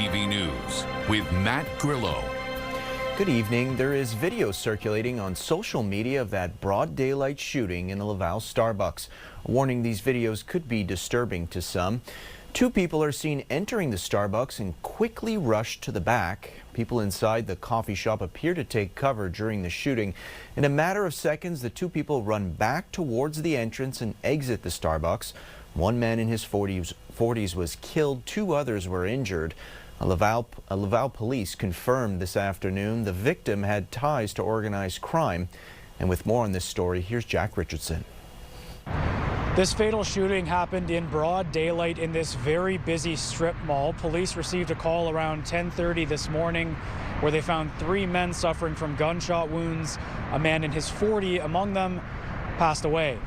CTV News with Matt Grillo. Good evening. There is video circulating on social media of that broad daylight shooting in the Laval Starbucks. A warning, these videos could be disturbing to some. Two people are seen entering the Starbucks and quickly rush to the back. People inside the coffee shop appear to take cover during the shooting. In a matter of seconds, the two people run back towards the entrance and exit the Starbucks. One man in his 40s was killed. Two others were injured. Laval police confirmed this afternoon the victim had ties to organized crime. And with more on this story, here's Jack Richardson. This fatal shooting happened in broad daylight in this very busy strip mall. Police received a call around 10:30 this morning where they found three men suffering from gunshot wounds. A man in his 40s among them passed away.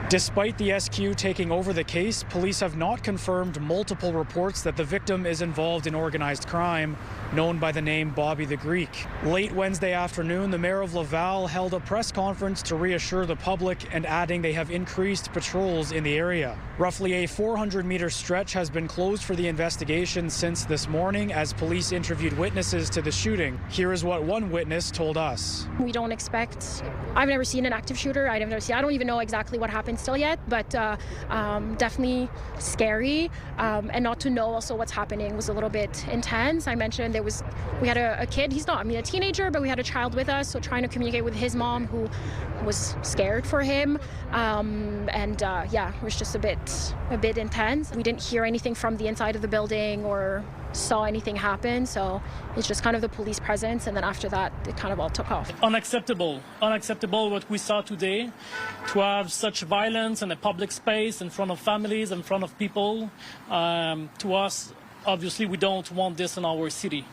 Despite the SQ taking over the case, police have not confirmed multiple reports that the victim is involved in organized crime, known by the name Bobby the Greek. Late Wednesday afternoon, the mayor of Laval held a press conference to reassure the public and adding they have increased patrols in the area. Roughly a 400-meter stretch has been closed for the investigation since this morning as police interviewed witnesses to the shooting. Here is what one witness told us. We don't expect, I've never seen an active shooter. I don't even know exactly what happened still yet, but definitely scary, and not to know also what's happening was a little bit intense. I mentioned we had a kid, he's not a teenager, but we had a child with us, so trying to communicate with his mom who was scared for him, yeah, it was just a bit intense. We didn't hear anything from the inside of the building or saw anything happen, so it's just kind of the police presence, and then after that it kind of all took off. Unacceptable what we saw today, to have such violence in a public space in front of families, in front of people. To us, obviously we don't want this in our city.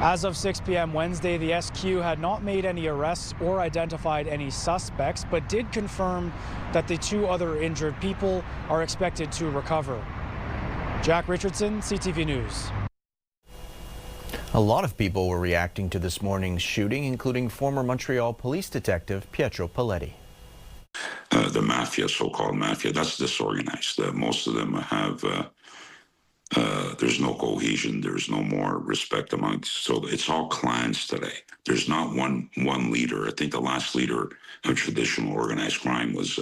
As of 6 p.m. Wednesday, the SQ had not made any arrests or identified any suspects, but did confirm that the two other injured people are expected to recover. Jack Richardson, CTV News. A lot of people were reacting to this morning's shooting, including former Montreal police detective Pacioretty. The mafia, so-called mafia, that's disorganized. Most of them have, there's no cohesion, there's no more respect amongst, so it's all clans today. There's not one leader. I think the last leader of traditional organized crime was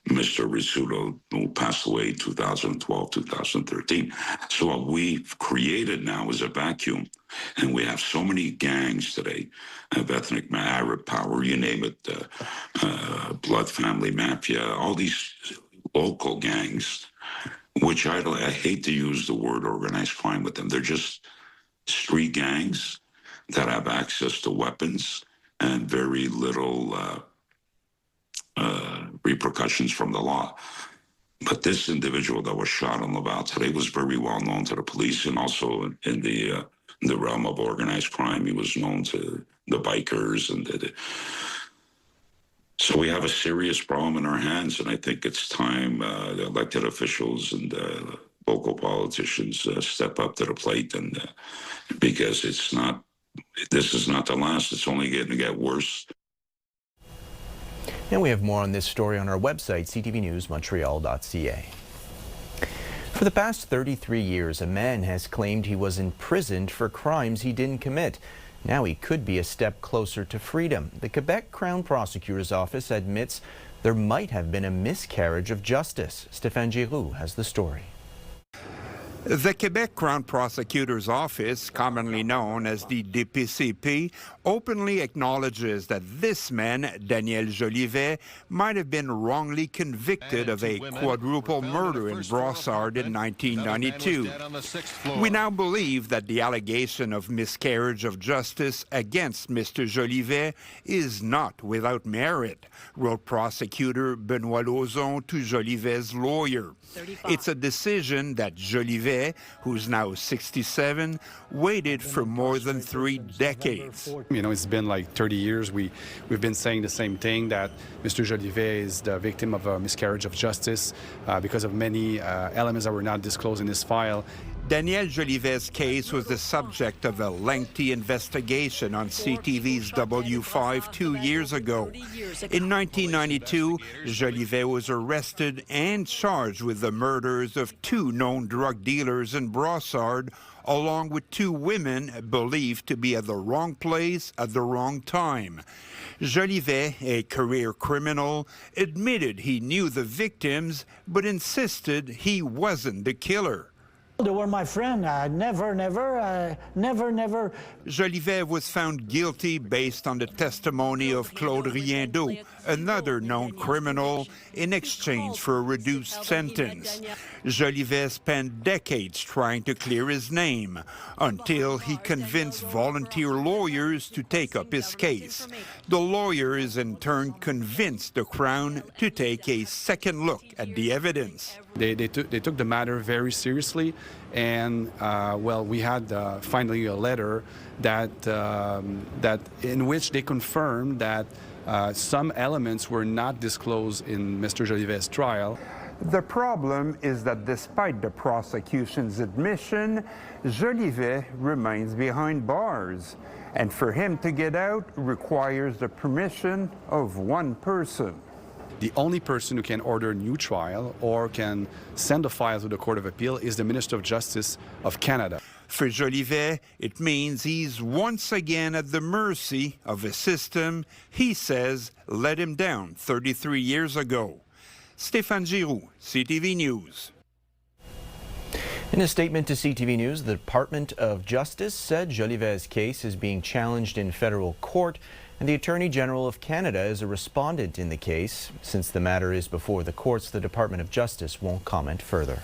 Mr. Rizzuto, who passed away in 2012, 2013. So what we've created now is a vacuum, and we have so many gangs today of ethnic, Arab power, you name it, blood family mafia, all these local gangs, which I hate to use the word organized crime with them. They're just street gangs that have access to weapons and very little repercussions from the law. But this individual that was shot in Laval today was very well known to the police, and also in the realm of organized crime. He was known to the bikers, and so we have a serious problem in our hands, and I think it's time the elected officials and local politicians step up to the plate, and because this is not the last. It's only going to get worse. And we have more on this story on our website, ctvnewsmontreal.ca. For the past 33 years, a man has claimed he was imprisoned for crimes he didn't commit. Now he could be a step closer to freedom. The Quebec Crown Prosecutor's Office admits there might have been a miscarriage of justice. Stéphane Giroux has the story. The Quebec Crown Prosecutor's Office, commonly known as the DPCP, openly acknowledges that this man, Daniel Jolivet, might have been wrongly convicted of a quadruple murder in Brossard in 1992. We now believe that the allegation of miscarriage of justice against Mr. Jolivet is not without merit, wrote Prosecutor Benoit Lauzon to Jolivet's lawyer. It's a decision that Jolivet, who's now 67, waited for more than 3 decades. You know, it's been like 30 years. We've been saying the same thing, that Mr. Jolivet is the victim of a miscarriage of justice because of many elements that were not disclosed in this file. Daniel Jolivet's case was the subject of a lengthy investigation on CTV's W5 2 years ago. In 1992, Jolivet was arrested and charged with the murders of 2 known drug dealers in Brossard, along with 2 women believed to be at the wrong place at the wrong time. Jolivet, a career criminal, admitted he knew the victims, but insisted he wasn't the killer. They were my friend. Never. Jolivet was found guilty based on the testimony of Claude Riendeau, another known criminal, in exchange for a reduced sentence. Jolivet spent decades trying to clear his name until he convinced volunteer lawyers to take up his case. The lawyers in turn convinced the Crown to take a second look at the evidence. They took the matter very seriously, and well, we had finally a letter that in which they confirmed that some elements were not disclosed in Mr. Jolivet's trial. The problem is that despite the prosecution's admission, Jolivet remains behind bars, and for him to get out requires the permission of one person. The only person who can order a new trial or can send a file to the Court of Appeal is the Minister of Justice of Canada. For Jolivet, it means he's once again at the mercy of a system he says let him down 33 years ago. Stéphane Giroux, CTV News. In a statement to CTV News, the Department of Justice said Jolivet's case is being challenged in federal court, and the Attorney General of Canada is a respondent in the case. Since the matter is before the courts, the Department of Justice won't comment further.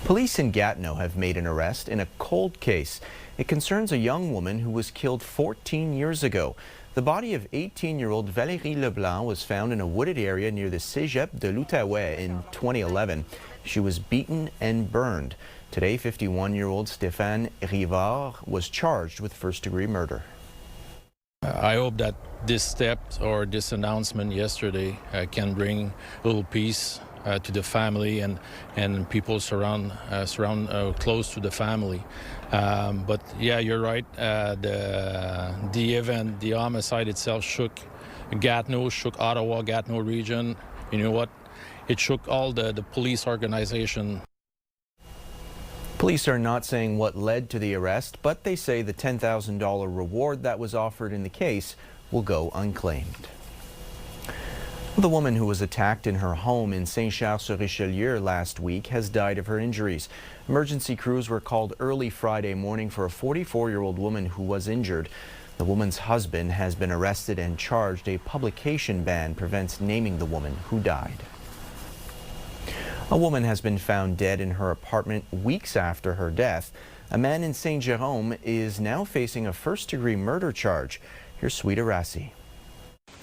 Police in Gatineau have made an arrest in a cold case. It concerns a young woman who was killed 14 years ago. The body of 18-year-old Valérie Leblanc was found in a wooded area near the Cégep de l'Outaouais in 2011. She was beaten and burned. Today, 51-year-old Stéphane Rivard was charged with first-degree murder. I hope that this step or this announcement yesterday can bring a little peace to the family and people surround close to the family. But yeah, you're right. The event, the homicide itself shook Gatineau, shook Ottawa, Gatineau region. You know what? It shook all the police organization. Police are not saying what led to the arrest, but they say the $10,000 reward that was offered in the case will go unclaimed. The woman who was attacked in her home in Saint-Charles-sur-Richelieu last week has died of her injuries. Emergency crews were called early Friday morning for a 44-year-old woman who was injured. The woman's husband has been arrested and charged. A publication ban prevents naming the woman who died. A woman has been found dead in her apartment weeks after her death. A man in Saint-Jérôme is now facing a first-degree murder charge. Here's Sweeta Rassi.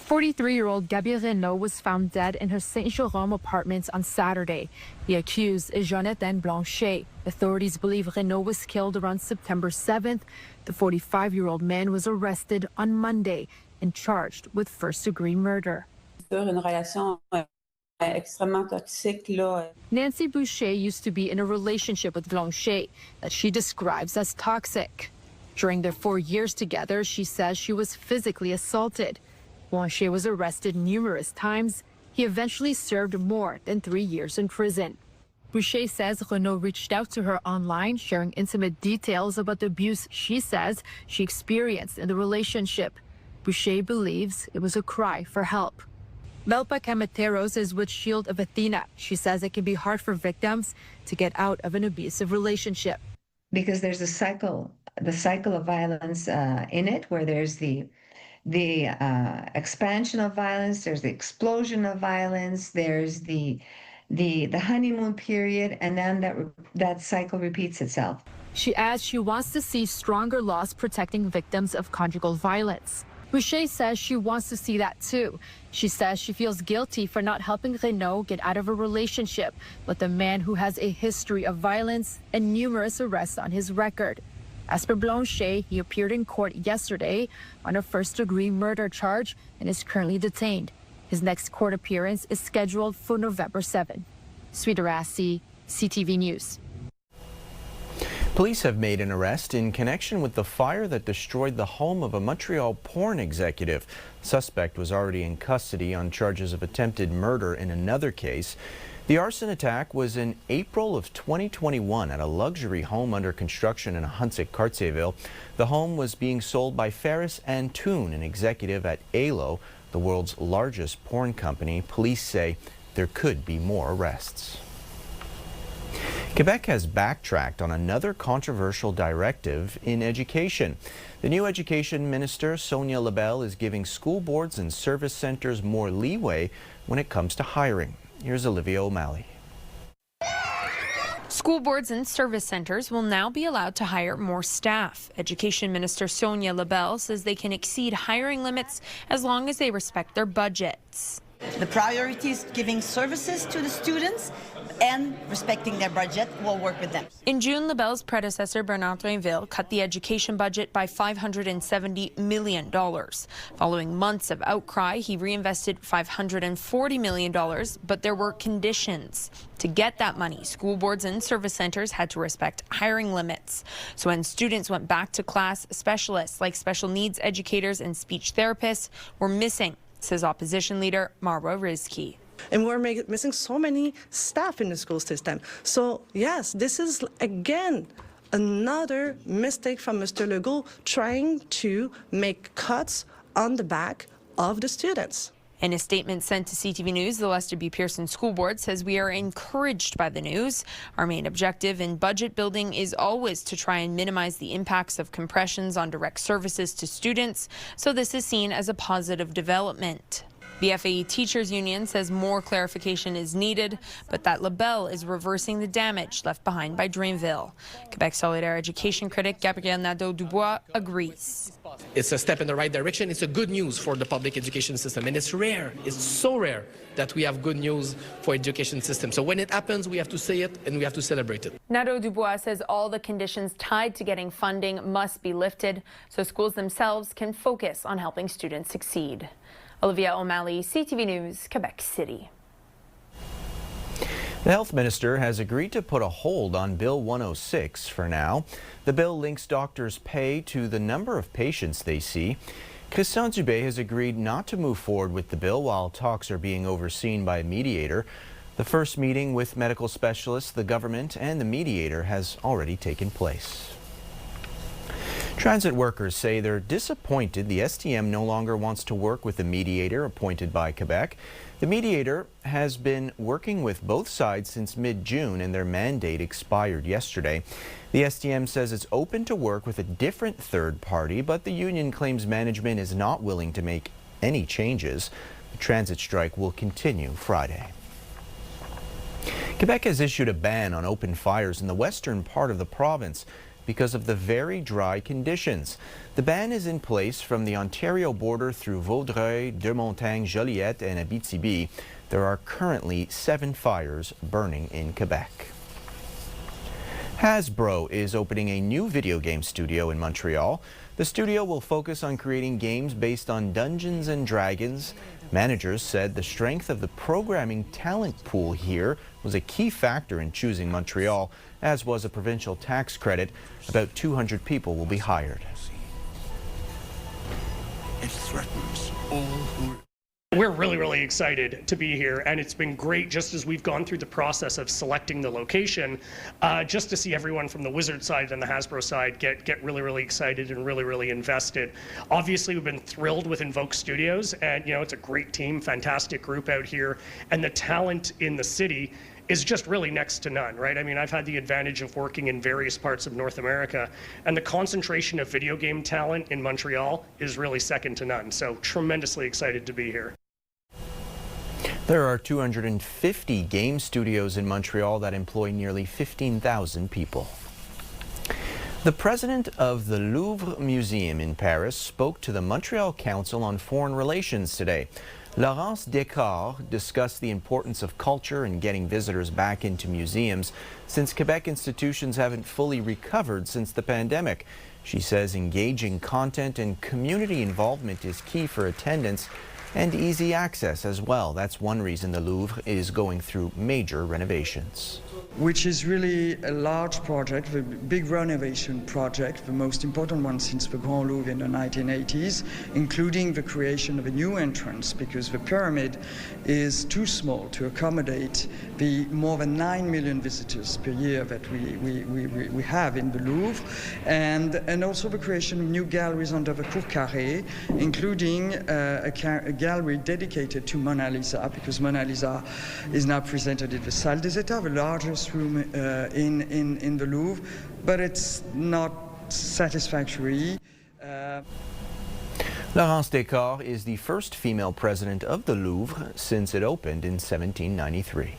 43-year-old Gabi Renault was found dead in her Saint-Jérôme apartment on Saturday. The accused is Jonathan Blanchet. Authorities believe Renault was killed around September 7th. The 45-year-old man was arrested on Monday and charged with first-degree murder. Nancy Boucher used to be in a relationship with Blanchet that she describes as toxic. During their 4 years together, she says she was physically assaulted. Blanchet was arrested numerous times. He eventually served more than 3 years in prison. Boucher says Renault reached out to her online, sharing intimate details about the abuse she says she experienced in the relationship. Boucher believes it was a cry for help. Melpa Camateros is with Shield of Athena. She says it can be hard for victims to get out of an abusive relationship. Because there's the cycle of violence in it, where there's the expansion of violence, there's the explosion of violence, there's the honeymoon period, and then that cycle repeats itself. She adds she wants to see stronger laws protecting victims of conjugal violence. Boucher says she wants to see that too. She says she feels guilty for not helping Renault get out of a relationship with a man who has a history of violence and numerous arrests on his record. As per Blanchet, he appeared in court yesterday on a first-degree murder charge and is currently detained. His next court appearance is scheduled for November 7. Sweeta Rassi, CTV News. Police have made an arrest in connection with the fire that destroyed the home of a Montreal porn executive. The suspect was already in custody on charges of attempted murder in another case. The arson attack was in April of 2021 at a luxury home under construction in Ahuntsic-Cartierville. The home was being sold by Ferris Antoon, an executive at ALO, the world's largest porn company. Police say there could be more arrests. Quebec has backtracked on another controversial directive in education. The new education minister, Sonia Lebel, is giving school boards and service centers more leeway when it comes to hiring. Here's Olivia O'Malley. School boards and service centers will now be allowed to hire more staff. Education Minister Sonia Lebel says they can exceed hiring limits as long as they respect their budgets. The priority is giving services to the students and respecting their budget. We'll work with them. In June, Lebel's predecessor, Bernard Drinville, cut the education budget by $570 million. Following months of outcry, he reinvested $540 million, but there were conditions. To get that money, school boards and service centers had to respect hiring limits. So when students went back to class, specialists like special needs educators and speech therapists were missing, says opposition leader Marwa Rizki. And we're missing so many staff in the school system. So yes, this is again another mistake from Mr. Legault trying to make cuts on the back of the students. In a statement sent to CTV News, the Lester B. Pearson School Board says we are encouraged by the news. Our main objective in budget building is always to try and minimize the impacts of compressions on direct services to students, so this is seen as a positive development. The FAE Teachers Union says more clarification is needed, but that Lebel is reversing the damage left behind by Drainville. Quebec Solidaire education critic Gabriel Nadeau-Dubois agrees. It's a step in the right direction. It's a good news for the public education system, and it's rare. It's so rare that we have good news for education system. So when it happens, we have to say it and we have to celebrate it. Nadeau-Dubois says all the conditions tied to getting funding must be lifted so schools themselves can focus on helping students succeed. Olivia O'Malley, CTV News, Quebec City. The health minister has agreed to put a hold on Bill 106 for now. The bill links doctors' pay to the number of patients they see. Christian Dubé has agreed not to move forward with the bill while talks are being overseen by a mediator. The first meeting with medical specialists, the government, and the mediator has already taken place. Transit workers say they're disappointed the STM no longer wants to work with the mediator appointed by Quebec. The mediator has been working with both sides since mid-June and their mandate expired yesterday. The STM says it's open to work with a different third party, but the union claims management is not willing to make any changes. The transit strike will continue Friday. Quebec has issued a ban on open fires in the western part of the province because of the very dry conditions. The ban is in place from the Ontario border through Vaudreuil, Deux-Montagnes, Jolivet, and Abitibi. There are currently 7 fires burning in Quebec. Hasbro is opening a new video game studio in Montreal. The studio will focus on creating games based on Dungeons and Dragons. Managers said the strength of the programming talent pool here was a key factor in choosing Montreal, as was a provincial tax credit. About 200 people will be hired. It threatens all who... We're really excited to be here, and it's been great just as we've gone through the process of selecting the location, just to see everyone from the Wizard side and the Hasbro side get really excited and really invested. Obviously, we've been thrilled with Invoke Studios, and you know, it's a great team, fantastic group out here, and the talent in the city is just really next to none, right? I mean, I've had the advantage of working in various parts of North America, and the concentration of video game talent in Montreal is really second to none. So tremendously excited to be here. There are 250 game studios in Montreal that employ nearly 15,000 people. The president of the Louvre Museum in Paris spoke to the Montreal Council on Foreign Relations today. Laurence Descartes discussed the importance of culture and getting visitors back into museums since Quebec institutions haven't fully recovered since the pandemic. She says engaging content and community involvement is key for attendance and easy access as well. That's one reason the Louvre is going through major renovations. Which is really a large project, a big renovation project, the most important one since the Grand Louvre in the 1980s, including the creation of a new entrance, because the pyramid is too small to accommodate the more than 9 million visitors per year that we have in the Louvre, and also the creation of new galleries under the Cour Carrée, including a gallery dedicated to Mona Lisa, because Mona Lisa is now presented in the Salle des États, the largest room in the Louvre, but it's not satisfactory. Laurence Descartes is the first female president of the Louvre since it opened in 1793.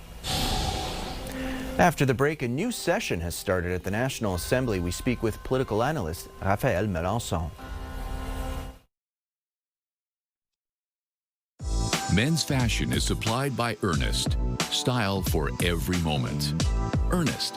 After the break, a new session has started at the National Assembly. We speak with political analyst Raphaël Melançon. Men's fashion is supplied by Arsonist. Style for every moment. Arsonist.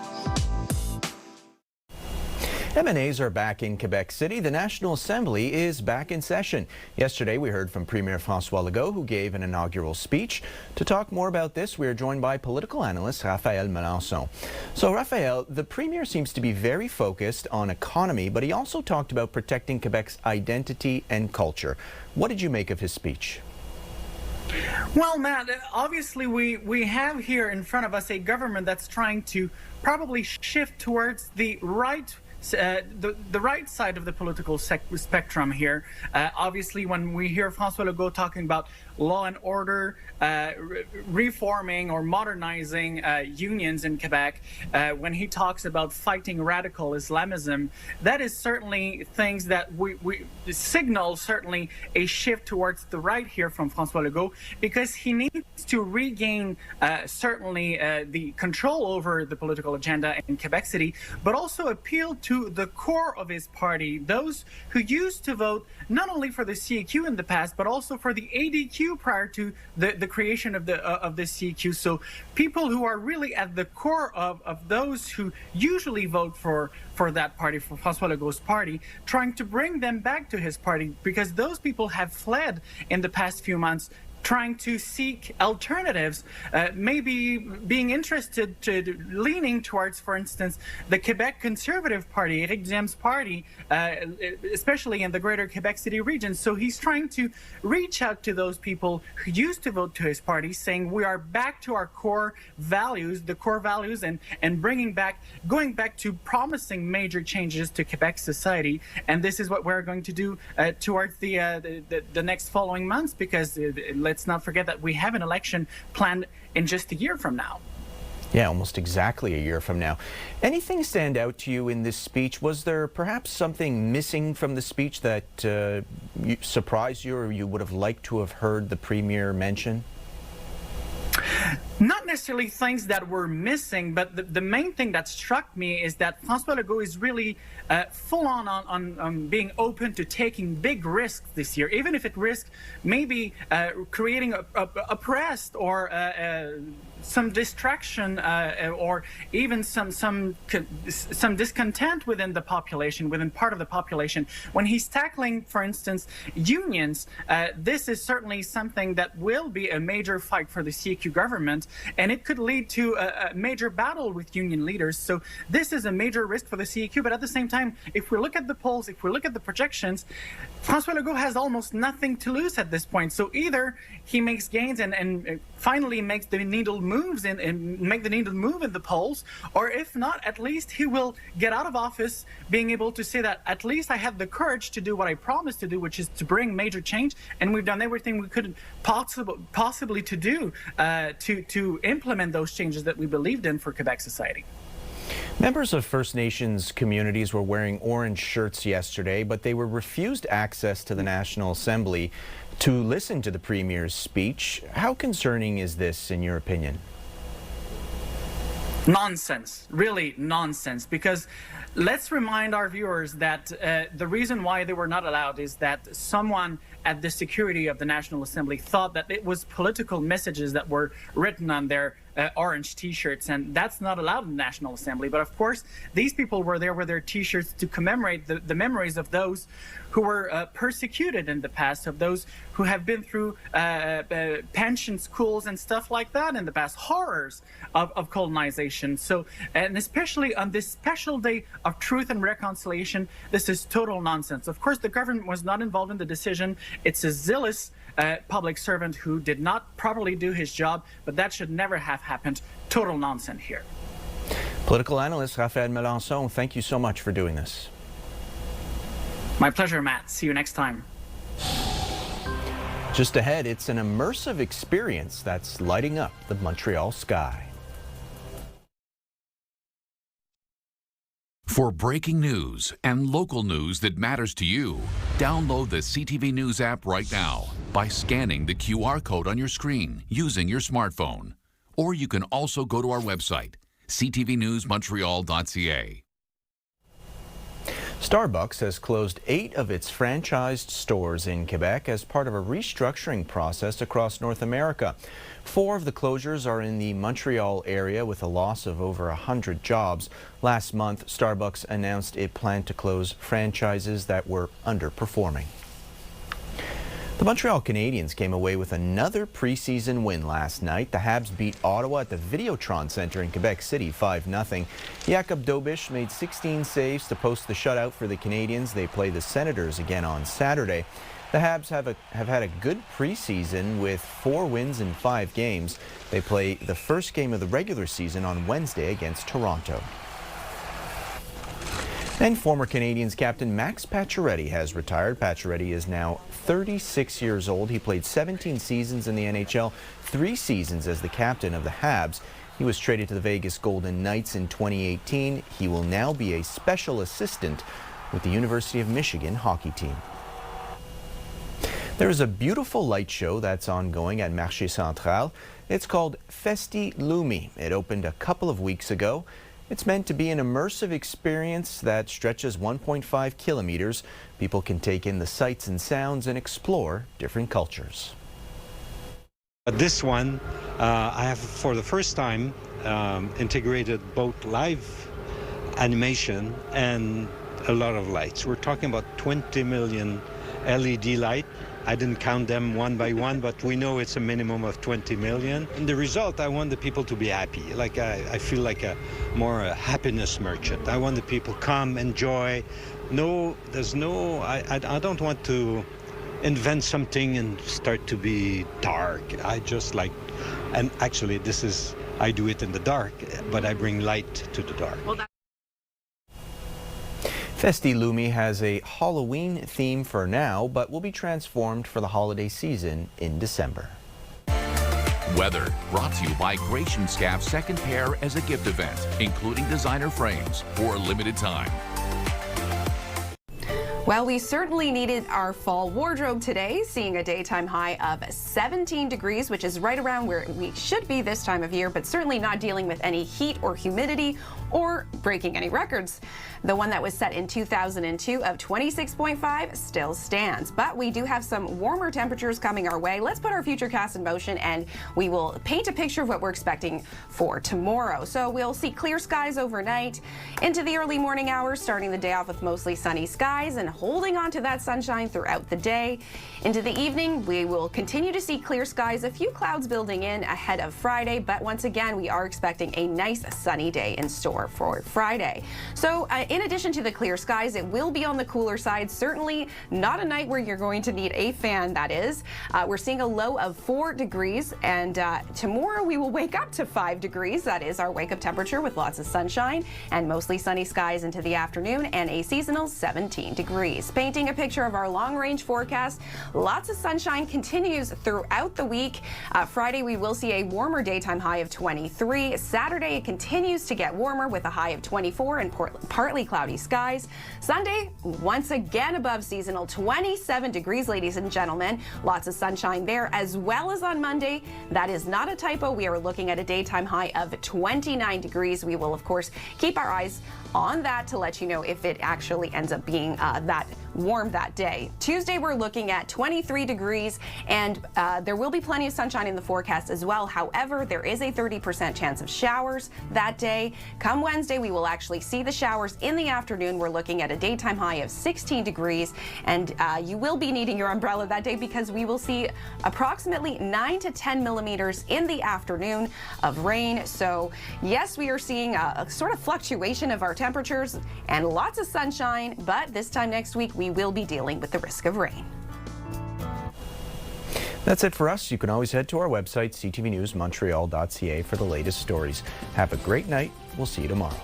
M&As are back in Quebec City. The National Assembly is back in session. Yesterday, we heard from Premier François Legault, who gave an inaugural speech. To talk more about this, we are joined by political analyst Raphaël Melançon. So, Raphaël, the Premier seems to be very focused on economy, but he also talked about protecting Quebec's identity and culture. What did you make of his speech? Well, Matt, obviously we have here in front of us a government that's trying to probably shift towards the right the right side of the political spectrum here. Obviously, when we hear François Legault talking about law and order, reforming or modernizing unions in Quebec, when he talks about fighting radical Islamism, that is certainly things that we signal certainly a shift towards the right here from François Legault, because he needs to regain certainly the control over the political agenda in Quebec City, but also appeal to the core of his party, those who used to vote not only for the CQ in the past, but also for the ADQ prior to the creation of the CQ. So people who are really at the core of those who usually vote for that party, for François Legault's party, trying to bring them back to his party, because those people have fled in the past few months, trying to seek alternatives, maybe being interested, leaning towards, for instance, the Quebec Conservative Party, Éric Duhaim's party, especially in the greater Quebec City region. So he's trying to reach out to those people who used to vote to his party, saying we are back to our core values, the core values, and going back to promising major changes to Quebec society. And this is what we're going to do towards the next following months, because let's not forget that we have an election planned in just a year from now. Yeah, almost exactly a year from now. Anything stand out to you in this speech? Was there perhaps something missing from the speech that surprised you, or you would have liked to have heard the Premier mention? Not necessarily things that were missing, but the main thing that struck me is that François Legault is really full on being open to taking big risks this year, even if it risks maybe creating oppressed or some distraction or even some discontent within the population, within part of the population. When he's tackling, for instance, unions, this is certainly something that will be a major fight for the CQ government, and it could lead to a major battle with union leaders. So this is a major risk for the CQ, but at the same time, if we look at the polls, if we look at the projections, François Legault has almost nothing to lose at this point. So either he makes gains and finally makes the needle moves and make the needle move in the polls, or if not, at least he will get out of office being able to say that at least I had the courage to do what I promised to do, which is to bring major change, and we've done everything we could possibly to do to implement those changes that we believed in for Quebec society. Members of First Nations communities were wearing orange shirts yesterday, but they were refused access to the National Assembly to listen to the Premier's speech. How concerning is this, in your opinion? Nonsense, really nonsense, because let's remind our viewers that the reason why they were not allowed is that someone at the security of the National Assembly thought that it was political messages that were written on there orange T-shirts, and that's not allowed in the National Assembly. But of course, these people were there with their T-shirts to commemorate the memories of those who were persecuted in the past, of those who have been through pension schools and stuff like that in the past, horrors of colonization. So, and especially on this special day of truth and reconciliation, this is total nonsense. Of course, the government was not involved in the decision. It's a zealous public servant who did not properly do his job, but that should never have happened. Total nonsense here. Political analyst Raphaël Melançon, thank you so much for doing this. My pleasure, Matt. See you next time. Just ahead, it's an immersive experience that's lighting up the Montreal sky. For breaking news and local news that matters to you, download the CTV News app right now by scanning the QR code on your screen using your smartphone. Or you can also go to our website, ctvnewsmontreal.ca. Starbucks has closed 8 of its franchised stores in Quebec as part of a restructuring process across North America. 4 of the closures are in the Montreal area with a loss of over 100 jobs. Last month, Starbucks announced it planned to close franchises that were underperforming. The Montreal Canadiens came away with another preseason win last night. The Habs beat Ottawa at the Videotron Centre in Quebec City 5-0. Jakub Dobiš made 16 saves to post the shutout for the Canadiens. They play the Senators again on Saturday. The Habs have had a good preseason with 4 wins in 5 games. They play the first game of the regular season on Wednesday against Toronto. And former Canadiens captain Max Pacioretty has retired. Pacioretty is now 36 years old. He played 17 seasons in the NHL, 3 seasons as the captain of the Habs. He was traded to the Vegas Golden Knights in 2018. He will now be a special assistant with the University of Michigan hockey team. There is a beautiful light show that's ongoing at Marché Central. It's called Festi Lumi. It opened a couple of weeks ago. It's meant to be an immersive experience that stretches 1.5 kilometers. People can take in the sights and sounds and explore different cultures. This one, I have for the first time integrated both live animation and a lot of lights. We're talking about 20 million LED light. I didn't count them one by one, but we know it's a minimum of 20 million. And the result, I want the people to be happy. Like I feel like a happiness merchant. I want the people come, enjoy. No, there's no, I don't want to invent something and start to be dark. I just like, and actually this is, I do it in the dark, but I bring light to the dark. Festi Lumi has a Halloween theme for now, but will be transformed for the holiday season in December. Weather brought to you by Gratian Scaff's second pair as a gift event, including designer frames for a limited time. Well, we certainly needed our fall wardrobe today, seeing a daytime high of 17 degrees, which is right around where we should be this time of year, but certainly not dealing with any heat or humidity or breaking any records. The one that was set in 2002 of 26.5 still stands, but we do have some warmer temperatures coming our way. Let's put our futurecast in motion and we will paint a picture of what we're expecting for tomorrow. So we'll see clear skies overnight into the early morning hours, starting the day off with mostly sunny skies and holding on to that sunshine throughout the day. Into the evening, we will continue to see clear skies, a few clouds building in ahead of Friday, but once again, we are expecting a nice sunny day in store for Friday. So in addition to the clear skies, it will be on the cooler side. Certainly not a night where you're going to need a fan, that is. We're seeing a low of 4 degrees, and tomorrow we will wake up to 5 degrees. That is our wake-up temperature with lots of sunshine and mostly sunny skies into the afternoon, and a seasonal 17 degrees. Painting a picture of our long-range forecast, lots of sunshine continues throughout the week. Friday, we will see a warmer daytime high of 23. Saturday, it continues to get warmer with a high of 24 and partly cloudy skies. Sunday, once again above seasonal, 27 degrees, ladies and gentlemen. Lots of sunshine there, as well as on Monday. That is not a typo. We are looking at a daytime high of 29 degrees. We will, of course, keep our eyes on that to let you know if it actually ends up being that warm that day. Tuesday, we're looking at 23 degrees, and there will be plenty of sunshine in the forecast as well. However, there is a 30% chance of showers that day. Come Wednesday, we will actually see the showers in the afternoon. We're looking at a daytime high of 16 degrees, and you will be needing your umbrella that day because we will see approximately 9 to 10 millimeters in the afternoon of rain. So yes, we are seeing a sort of fluctuation of our temperatures and lots of sunshine, but this time next week we will be dealing with the risk of rain. That's it for us. You can always head to our website, ctvnewsmontreal.ca, for the latest stories. Have a great night. We'll see you tomorrow.